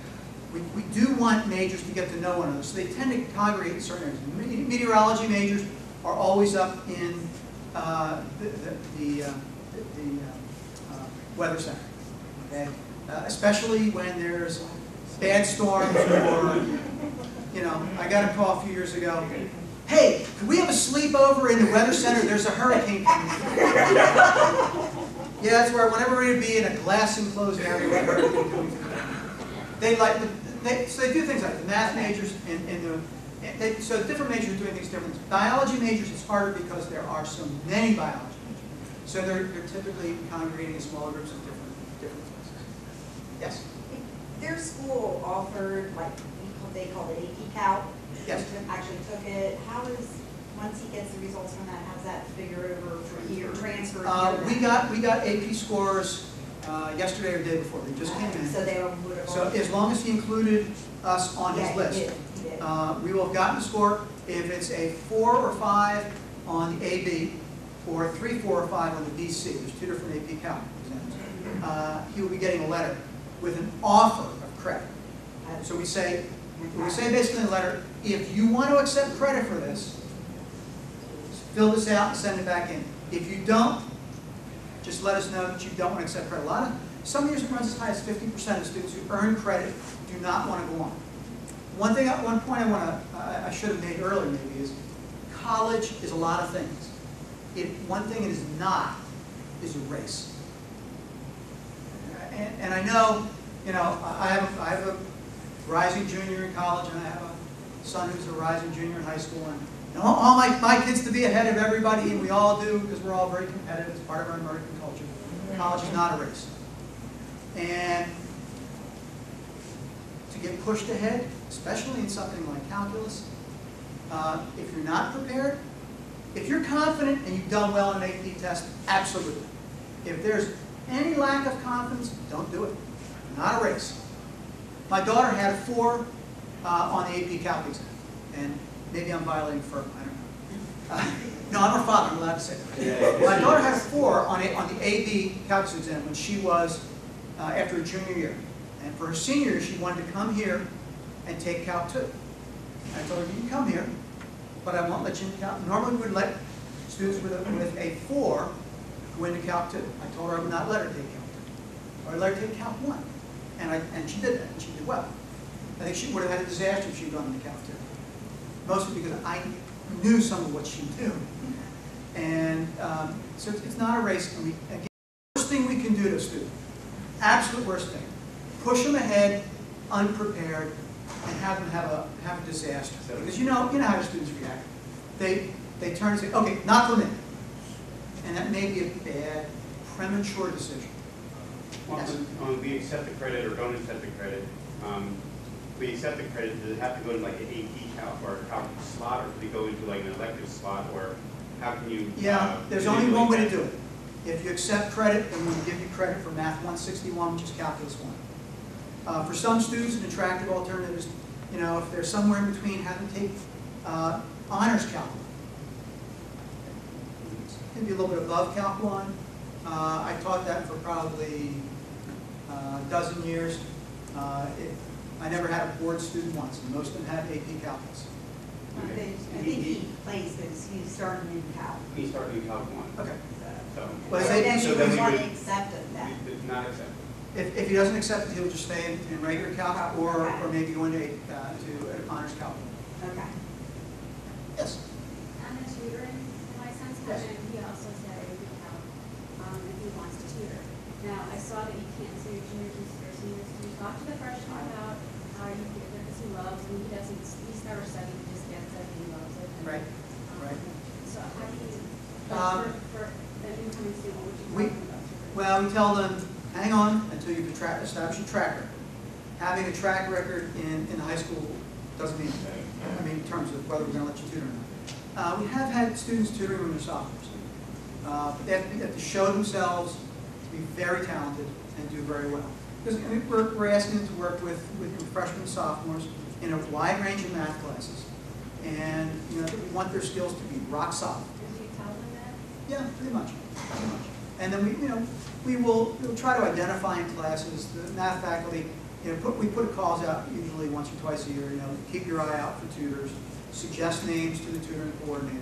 We do want majors to get to know one another, so they tend to congregate in certain areas. Meteorology majors are always up in the weather center, okay? Especially when there's bad storms or, you know, I got a call a few years ago. Hey, can we have a sleepover in the weather center? There's a hurricane coming. Yeah, that's where whenever we'd be in a glass enclosed area with a hurricane coming. So they do things like the math majors so different majors are doing things differently. Biology majors, it's harder because there are so many biology majors. So they're typically congregating in small groups of different places. Yes? Their school offered, like, they called it AP Calc. Yes. Actually took it. How is, once he gets the results from that, how's that figure over for year transfer? We got AP scores yesterday or the day before. They just came in. So they would have. So as long as he included us on his list, he did. we will have gotten the score. If it's a 4 or 5 on the AB, or 3, 4, or 5 on the BC, there's two different AP Calc exams, he will be getting a letter with an offer of credit. So we say basically in the letter, if you want to accept credit for this, fill this out and send it back in. If you don't, just let us know that you don't want to accept credit. Some years it runs as high as 50% of students who earn credit do not want to go on. One point I should have made earlier maybe is college is a lot of things. One thing it is not is a race. And I know, you know, I have a rising junior in college, and I have a son who's a rising junior in high school, and you know, all my kids to be ahead of everybody, and we all do because we're all very competitive. It's part of our American culture. College is not a race. And to get pushed ahead, especially in something like calculus, If you're not prepared, if you're confident and you've done well in an AP test, absolutely. If there's any lack of confidence, don't do it. Not a race. My daughter had a 4 on the AP Calc exam, and maybe I'm violating FERPA, I don't know. No, I'm her father, I'm allowed to say that. My daughter had a 4 on the AP Calculus exam when she was after her junior year. And for her senior year, she wanted to come here and take Calc 2. I told her, you can come here, but I won't let you into Calc. Normally we would let students with a 4 go into Calc 2. I told her I would not let her take Calc 2. Or I'd let her take Calc 1. And she did that, and she did well. I think she would have had a disaster if she had gone into Calc 2. Mostly because I knew some of what she knew. And so it's not a race. And again, the worst thing we can do to a student, absolute worst thing, push them ahead, unprepared, and have them have a disaster. Because you know how your students react. They turn and say, okay, not for me. And that may be a bad, premature decision. When we accept the credit or don't accept the credit, we accept the credit, does it have to go to like an AP Calc or a Calc slot, or could it go into like an elective slot, or how can you? Yeah, there's only one way to do it. If you accept credit, then we'll give you credit for Math 161, which is Calculus 1. For some students, an attractive alternative is, if they're somewhere in between, have them take honors Calc 1. Maybe a little bit above Calc 1. I taught that for probably a dozen years. I never had a board student once, and most of them had AP Calculus. I think he plays this, he started in Cal. We started in Calc 1. Okay. So. Well, So then so you then would we want would- to accept it then. We did not accept it. If he doesn't accept it, he'll just stay in regular Calc, or maybe go into to honors Calc. Okay. Yes. I'm a tutoring license, Yes. and he also said it would help if he wants to tutor. Now, I saw that you can't say your juniors or seniors. Can you talk to the freshman about how you feel because he loves, and he doesn't, he's never studied, he just gets it, and he loves it. And, Right. Right. So how do you, for an incoming student, what would you we- tell them about tutoring? Well, we tell them, hang on until you've established a track record. Having a track record in high school doesn't mean anything. I mean, in terms of whether we're going to let you tutor or not. We have had students tutoring when they're sophomores. But they have to show themselves to be very talented and do very well. Because we're asking them to work with freshmen and sophomores in a wide range of math classes. And we want their skills to be rock solid. And do you tell them that? Yeah, pretty much. And then we'll try to identify in classes the math faculty. We put calls out usually once or twice a year. Keep your eye out for tutors. Suggest names to the tutoring coordinator,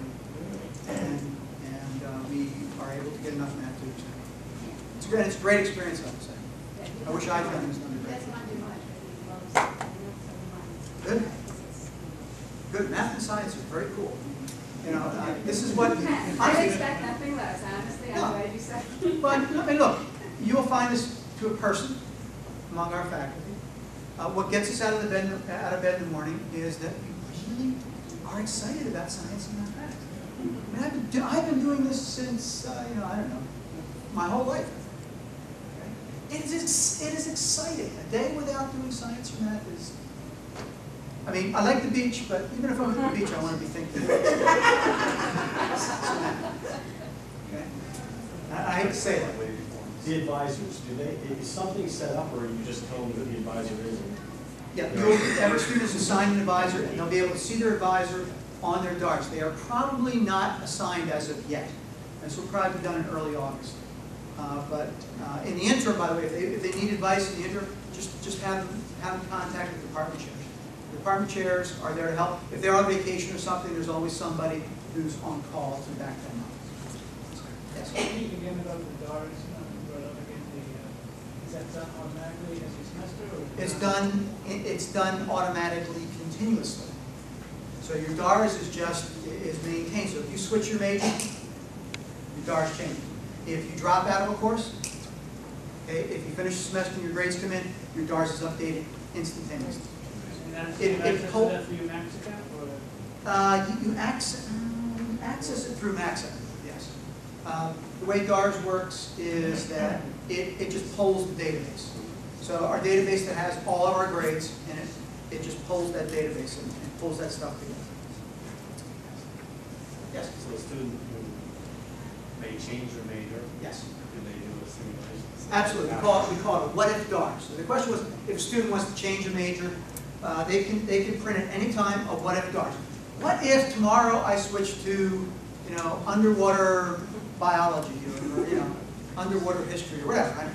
and we are able to get enough math tutors. It's a great experience, I would say. Yeah, he I wish I'd done this He undergrad. doesn't want to do much, but he loves it. So Good. he wants Good. Math and science is very cool. This is what I expect nothing less, honestly. I'm No. glad you said. But I mean, look, you will find this to a person among our faculty. What gets us out of bed in the morning is that we really are excited about science and mathematics. I mean, I've been doing this since I don't know, my whole life. Okay? It is exciting. A day without doing science or math is. I mean, I like the beach, but even if I'm at the beach, I want to be thinking. Okay? I hate to say that. The advisors, is something set up, or you just tell them who the advisor is? Yeah, every student is assigned an advisor, and they'll be able to see their advisor on their DARTs. They are probably not assigned as of yet. This will probably be done in early August. But in the interim, by the way, if they need advice in the interim, just have them contact the department chairs. The department chairs are there to help. If they're on vacation or something, there's always somebody who's on call to back them up. Yes. Again, about the DARS, is that done automatically as a semester? Or It's done automatically continuously. So your DARS is maintained. So if you switch your major, your DARS changes. If you drop out of a course, okay, if you finish the semester and your grades come in, your DARS is updated instantaneously. And that's It- access it to col- that through your Max account, or? You access it through Maxa, yes. The way DARS works is that it just pulls the database. So our database that has all of our grades in it, it just pulls that database and pulls that stuff together. Yes. So a student who may change their major, Yes. do they do a simulation? Absolutely. We call it a what-if DARS. So the question was, if a student wants to change a major, they can print at any time a what-if DARS. What if tomorrow I switch to, underwater biology or underwater history or whatever, right?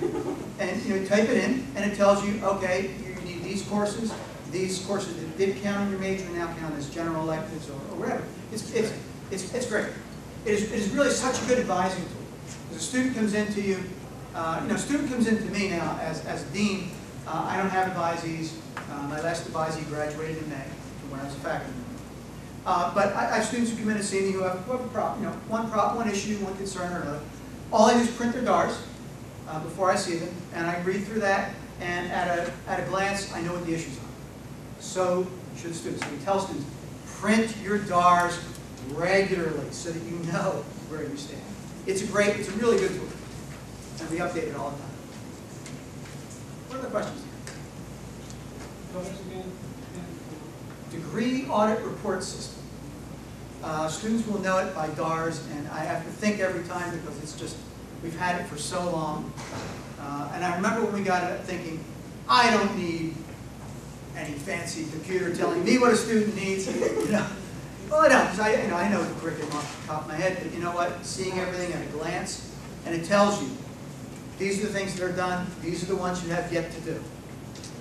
And you type it in, and it tells you, okay, you need these courses. These courses that did count in your major now count as general electives or whatever. It's great. It is really such a good advising tool. As a student comes into you, student comes into me now as dean. I don't have advisees. My last advisee graduated in May from when I was a faculty member. But I have students who come in and see me who have a problem, one issue, one concern or another. All I do is print their DARS before I see them, and I read through that, and at a glance, I know what the issues are. So should students. So we tell students, print your DARS regularly so that you know where you stand. It's a really good tool, and we update it all the time. What are the questions? Degree audit report system. Students will know it by DARS, and I have to think every time because it's just, we've had it for so long. And I remember when we got it thinking, I don't need any fancy computer telling me what a student needs. Well, I don't, because I know the curriculum off the top of my head, but you know what? Seeing everything at a glance, and it tells you, these are the things that are done, these are the ones you have yet to do.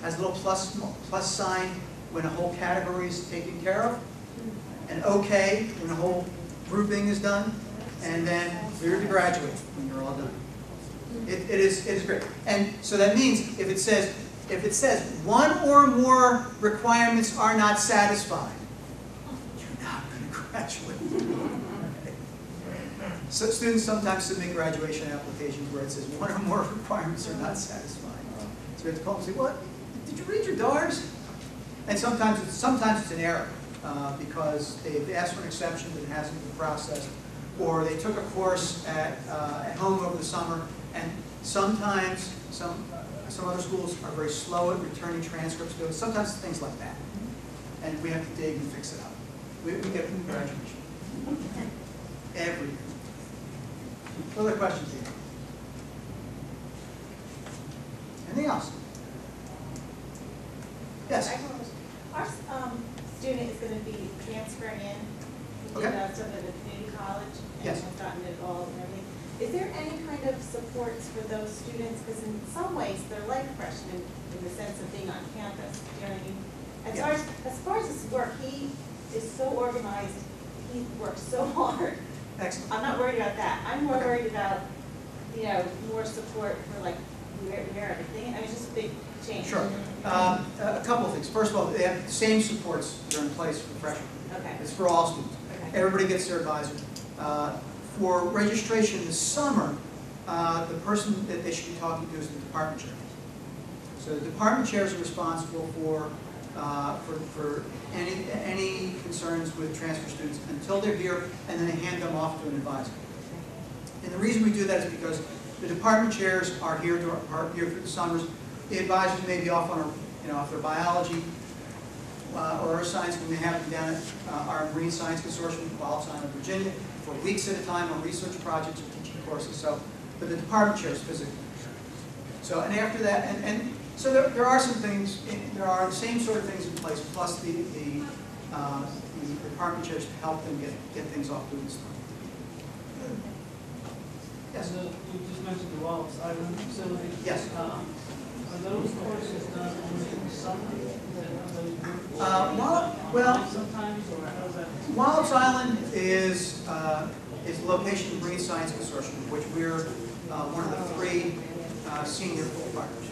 Has a little plus sign when a whole category is taken care of, and OK when a whole grouping is done, and then clear to graduate when you're all done. It is great. And so that means if it says one or more requirements are not satisfied, you're not going to graduate. Okay. So students sometimes submit graduation applications where it says one or more requirements are not satisfied. So we have to call them and say, "What? Did you read your DARS?" And sometimes it's an error because they've asked for an exception but it hasn't been processed, or they took a course at home over the summer, and sometimes some other schools are very slow at returning transcripts to us. Sometimes things like that, and we have to dig and fix it up. We get from graduation every year. What other questions here? Anything else? Yes. Our student is going to be transferring in, Okay. Sort of the community college, and Yes. have gotten it all and everything. Is there any kind of supports for those students? Because in some ways, they're like freshmen in the sense of being on campus. You know what I mean? As far as his work, he is so organized. He works so hard. Excellent. I'm not worried about that. I'm more worried about, more support for like where everything. I mean, it's just a big change. Sure. A couple of things. First of all, they have the same supports that are in place for freshmen. Okay. It's for all students. Okay. Everybody gets their advisor. For registration this summer, the person that they should be talking to is the department chair. So the department chairs are responsible for any concerns with transfer students until they're here, and then they hand them off to an advisor. And the reason we do that is because the department chairs are here through the summers. The advisors may be off on off their biology or earth science when they have them down at our Marine Science Consortium in Wallops Island, Virginia, for weeks at a time on research projects or teaching courses. So, but the department chairs physically. So, and after that, and so there are some things. There are the same sort of things in place, plus the department chairs to help them get things off to a good start. Yes. You just mentioned the Wallops Island facility. Yes. Are those courses done only in the summer? Well, Sometimes, or how does that? Wallops Island is the location of the Marine Science Consortium, of which we're one of the 3 senior full partners.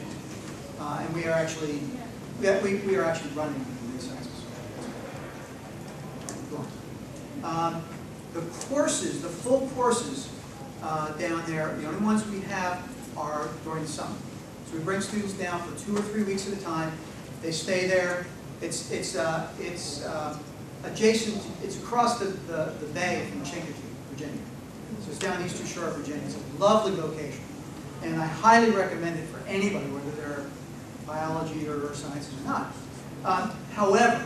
And we are actually running the Marine Science Consortium. The courses, the full courses down there, the only ones we have are during the summer. So we bring students down for 2 or 3 weeks at a time. They stay there. It's adjacent. It's across the bay from Chincoteague, Virginia. So it's down the eastern shore of Virginia. It's a lovely location, and I highly recommend it for anybody, whether they're biology or earth sciences or not. However,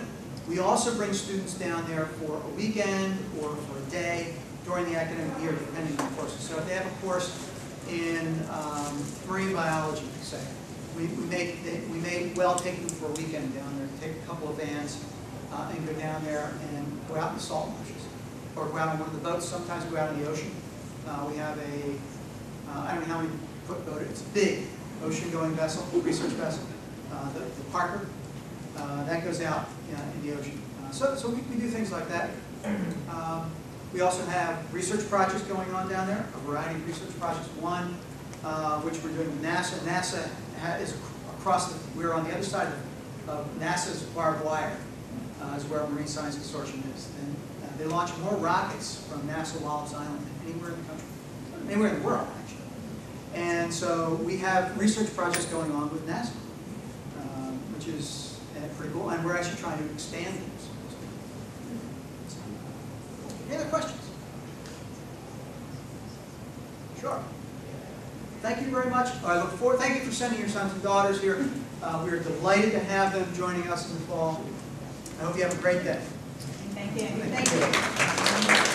We also bring students down there for a weekend or for a day during the academic year, depending on the courses. So if they have a course in marine biology, say, we may well take them for a weekend down there, take a couple of vans and go down there and go out in the salt marshes, or go out on one of the boats, sometimes go out in the ocean. We have a, I don't know how many foot boat, it's a big ocean-going vessel, research vessel, the Parker, that goes out in the ocean. So we do things like that. We also have research projects going on down there, a variety of research projects. One, which we're doing with NASA. NASA is across we're on the other side of NASA's barbed wire, is where our Marine Science Consortium is. And they launch more rockets from NASA Wallops Island than anywhere in the country, anywhere in the world, actually. And so we have research projects going on with NASA, which is pretty cool. And we're actually trying to expand those. Any other questions? Sure. Thank you very much. I look forward. Thank you for sending your sons and daughters here. We are delighted to have them joining us in the fall. I hope you have a great day. Thank you. Thank you.